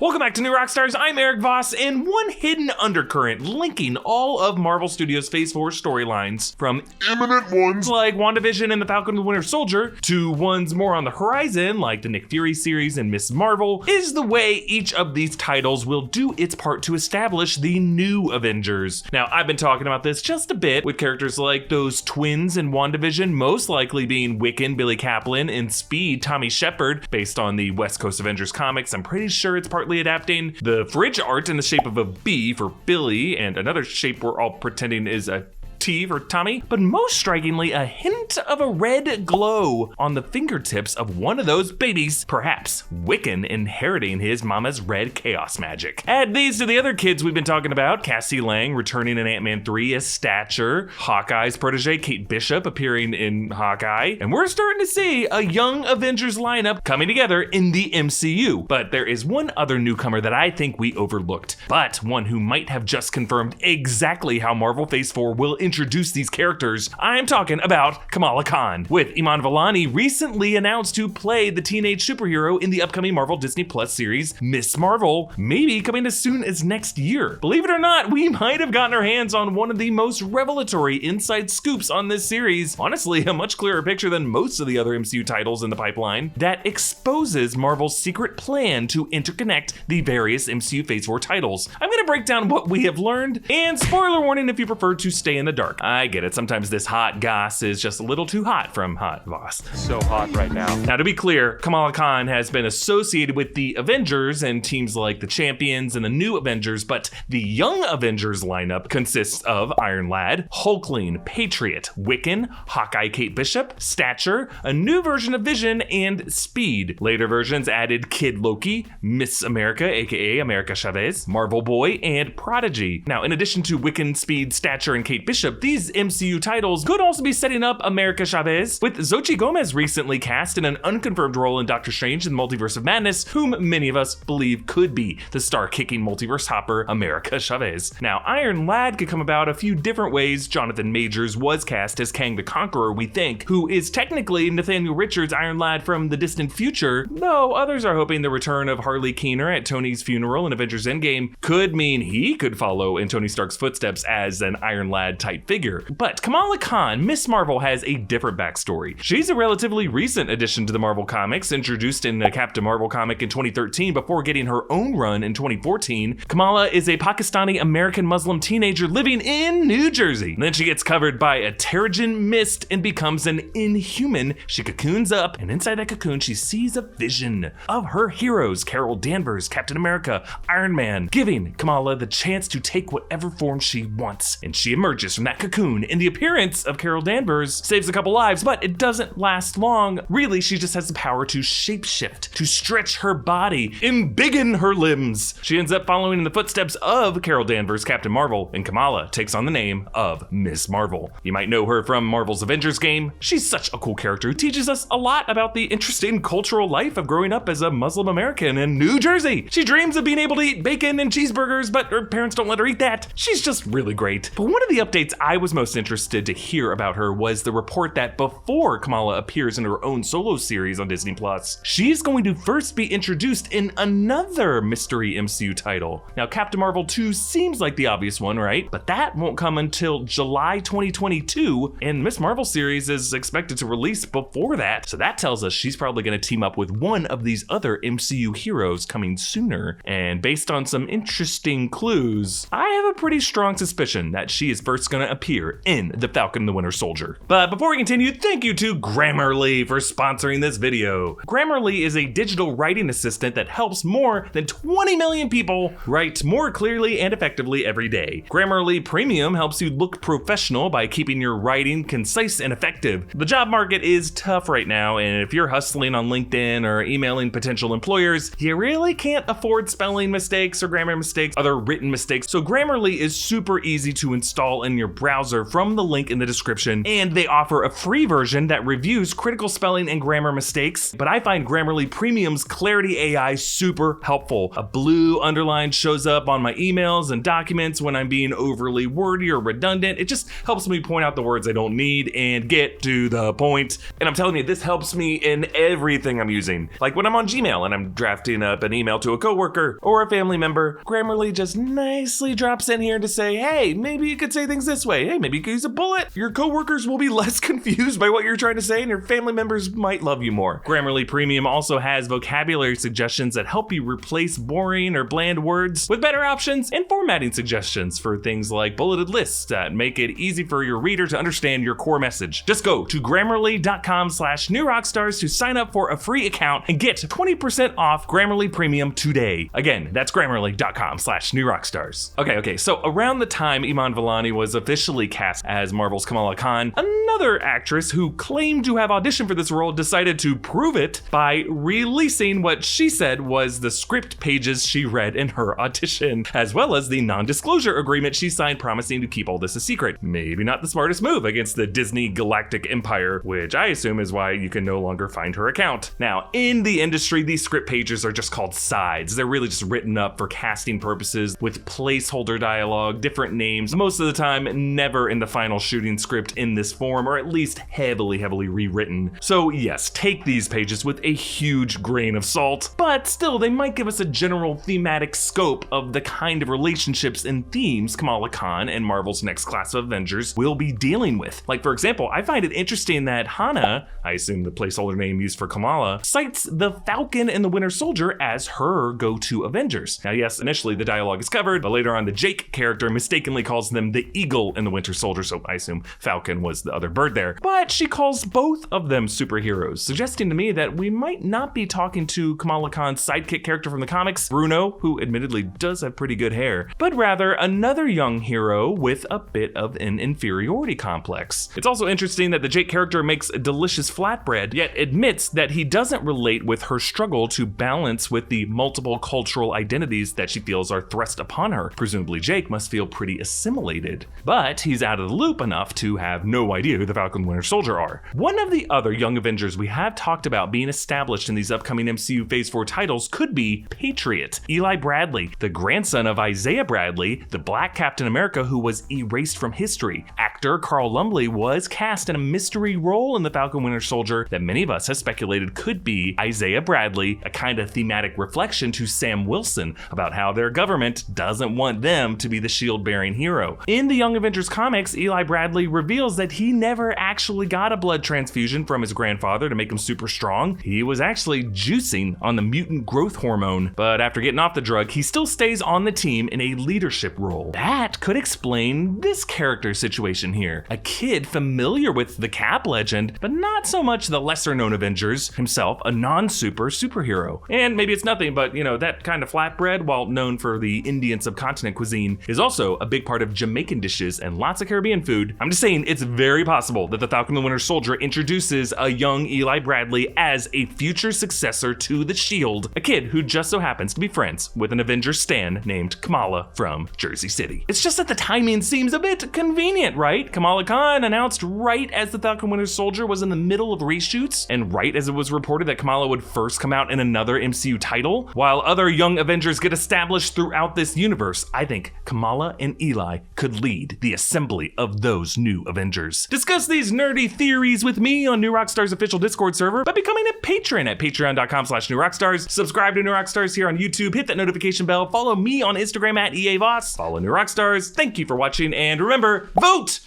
Welcome back to New Rockstars. I'm Erik Voss, and one hidden undercurrent linking all of Marvel Studios' Phase 4 storylines, from imminent ones like WandaVision and the Falcon and the Winter Soldier, to ones more on the horizon like the Nick Fury series and Ms. Marvel, is the way each of these titles will do its part to establish the new Avengers. Now, I've been talking about this just a bit, with characters like those twins in WandaVision most likely being Wiccan, Billy Kaplan, and Speed, Tommy Shepard, based on the West Coast Avengers comics. I'm pretty sure it's partly adapting the fridge art in the shape of a B for Billy, and another shape we're all pretending is a T for Tommy, but most strikingly, a hint of a red glow on the fingertips of one of those babies, perhaps Wiccan inheriting his mama's red chaos magic. Add these to the other kids we've been talking about: Cassie Lang returning in Ant-Man 3 as Stature, Hawkeye's protege Kate Bishop appearing in Hawkeye, and we're starting to see a Young Avengers lineup coming together in the MCU. But there is one other newcomer that I think we overlooked, but one who might have just confirmed exactly how Marvel Phase 4 will introduce these characters. I'm talking about Kamala Khan, with Iman Vellani recently announced to play the teenage superhero in the upcoming Marvel Disney Plus series Ms. Marvel, maybe coming as soon as next year. Believe it or not, we might have gotten our hands on one of the most revelatory inside scoops on this series, honestly a much clearer picture than most of the other MCU titles in the pipeline, that exposes Marvel's secret plan to interconnect the various MCU Phase 4 titles. I'm gonna break down what we have learned, and spoiler warning if you prefer to stay in the dark. I get it, sometimes this hot goss is just a little too hot from Hot Voss. So hot right now. Now, to be clear, Kamala Khan has been associated with the Avengers and teams like the Champions and the New Avengers, but the Young Avengers lineup consists of Iron Lad, Hulkling, Patriot, Wiccan, Hawkeye Kate Bishop, Stature, a new version of Vision, and Speed. Later versions added Kid Loki, Miss America, aka America Chavez, Marvel Boy, and Prodigy. Now, in addition to Wiccan, Speed, Stature, and Kate Bishop, these MCU titles could also be setting up America Chavez, with Xochitl Gomez recently cast in an unconfirmed role in Doctor Strange in the Multiverse of Madness, whom many of us believe could be the star-kicking multiverse hopper America Chavez. Now, Iron Lad could come about a few different ways. Jonathan Majors was cast as Kang the Conqueror, we think, who is technically Nathaniel Richards' Iron Lad from the distant future, though others are hoping the return of Harley Keener at Tony's funeral in Avengers Endgame could mean he could follow in Tony Stark's footsteps as an Iron Lad type figure. But Kamala Khan, Ms. Marvel, has a different backstory. She's a relatively recent addition to the Marvel Comics, introduced in the Captain Marvel comic in 2013 before getting her own run in 2014. Kamala is a Pakistani American Muslim teenager living in New Jersey. And then she gets covered by a Terrigen mist and becomes an Inhuman. She cocoons up, and inside that cocoon she sees a vision of her heroes, Carol Danvers, Captain America, Iron Man, giving Kamala the chance to take whatever form she wants. And she emerges from that cocoon, and the appearance of Carol Danvers saves a couple lives, but it doesn't last long. Really, she just has the power to shapeshift, to stretch her body, embiggen her limbs. She ends up following in the footsteps of Carol Danvers, Captain Marvel, and Kamala takes on the name of Ms. Marvel. You might know her from Marvel's Avengers game. She's such a cool character who teaches us a lot about the interesting cultural life of growing up as a Muslim American in New Jersey. She dreams of being able to eat bacon and cheeseburgers, but her parents don't let her eat that. She's just really great. But one of the updates I was most interested to hear about her was the report that before Kamala appears in her own solo series on Disney Plus, she's going to first be introduced in another mystery MCU title. Now, Captain Marvel 2 seems like the obvious one, right? But that won't come until July 2022, and Ms. Marvel series is expected to release before that, so that tells us she's probably going to team up with one of these other MCU heroes coming sooner. And based on some interesting clues, I have a pretty strong suspicion that she is first going to appear in The Falcon and the Winter Soldier. But before we continue, thank you to Grammarly for sponsoring this video. Grammarly is a digital writing assistant that helps more than 20 million people write more clearly and effectively every day. Grammarly Premium helps you look professional by keeping your writing concise and effective. The job market is tough right now, and if you're hustling on LinkedIn or emailing potential employers, you really can't afford spelling mistakes or grammar mistakes, other written mistakes. So Grammarly is super easy to install in your your browser from the link in the description, and they offer a free version that reviews critical spelling and grammar mistakes, but I find Grammarly Premium's Clarity AI super helpful. A blue underline shows up on my emails and documents when I'm being overly wordy or redundant. It just helps me point out the words I don't need and get to the point. And I'm telling you, this helps me in everything I'm using. Like when I'm on Gmail and I'm drafting up an email to a coworker or a family member, Grammarly just nicely drops in here to say, hey, maybe you could say things this way. Hey, maybe you could use a bullet. Your coworkers will be less confused by what you're trying to say, and your family members might love you more. Grammarly Premium also has vocabulary suggestions that help you replace boring or bland words with better options, and formatting suggestions for things like bulleted lists that make it easy for your reader to understand your core message. Just go to grammarly.com/newrockstars to sign up for a free account and get 20% off Grammarly Premium today. Again, that's grammarly.com/newrockstars. Okay, so around the time Iman Vellani was officially cast as Marvel's Kamala Khan, another actress who claimed to have auditioned for this role decided to prove it by releasing what she said was the script pages she read in her audition, as well as the non-disclosure agreement she signed promising to keep all this a secret. Maybe not the smartest move against the Disney Galactic Empire, which I assume is why you can no longer find her account. Now, in the industry, these script pages are just called sides. They're really just written up for casting purposes with placeholder dialogue, different names, most of the time never in the final shooting script in this form, or at least heavily rewritten. So yes, take these pages with a huge grain of salt, but still they might give us a general thematic scope of the kind of relationships and themes Kamala Khan and Marvel's next class of Avengers will be dealing with. Like for example, I find it interesting that Hana, I assume the placeholder name used for Kamala, cites the Falcon and the Winter Soldier as her go-to Avengers. Now yes, initially the dialogue is covered, but later on the Jake character mistakenly calls them the Eagle and the Winter Soldier, so I assume Falcon was the other bird there. But she calls both of them superheroes, suggesting to me that we might not be talking to Kamala Khan's sidekick character from the comics, Bruno, who admittedly does have pretty good hair, but rather another young hero with a bit of an inferiority complex. It's also interesting that the Jake character makes a delicious flatbread, yet admits that he doesn't relate with her struggle to balance with the multiple cultural identities that she feels are thrust upon her. Presumably Jake must feel pretty assimilated, but he's out of the loop enough to have no idea who the Falcon and Winter Soldier are. One of the other Young Avengers we have talked about being established in these upcoming MCU Phase 4 titles could be Patriot Eli Bradley, the grandson of Isaiah Bradley, the Black Captain America who was erased from history. Actor Carl Lumbly was cast in a mystery role in the Falcon Winter Soldier that many of us have speculated could be Isaiah Bradley, a kind of thematic reflection to Sam Wilson about how their government doesn't want them to be the shield-bearing hero. In the Young Avengers comics, Eli Bradley reveals that he never actually got a blood transfusion from his grandfather to make him super strong. He was actually juicing on the mutant growth hormone, but after getting off the drug, he still stays on the team in a leadership role. That could explain this character's situation here. A kid familiar with the Cap legend, but not so much the lesser-known Avengers, himself a non-super superhero. And maybe it's nothing, but you know, that kind of flatbread, while known for the Indian subcontinent cuisine, is also a big part of Jamaican dishes and lots of Caribbean food. I'm just saying it's very possible that the Falcon and the Winter Soldier introduces a young Eli Bradley as a future successor to the Shield, a kid who just so happens to be friends with an Avengers stan named Kamala from Jersey City. It's just that the timing seems a bit convenient, right? Kamala Khan announced right as the Falcon Winter Soldier was in the middle of reshoots, and right as it was reported that Kamala would first come out in another MCU title, while other young Avengers get established throughout this universe. I think Kamala and Eli could lead the assembly of those new Avengers. Discuss these nerdy theories with me on New Rockstars official Discord server by becoming a patron at patreon.com/newrockstars. Subscribe to New Rockstars here on YouTube, hit that notification bell, follow me on Instagram at EA Voss, follow New Rockstars. Thank you for watching, and remember, vote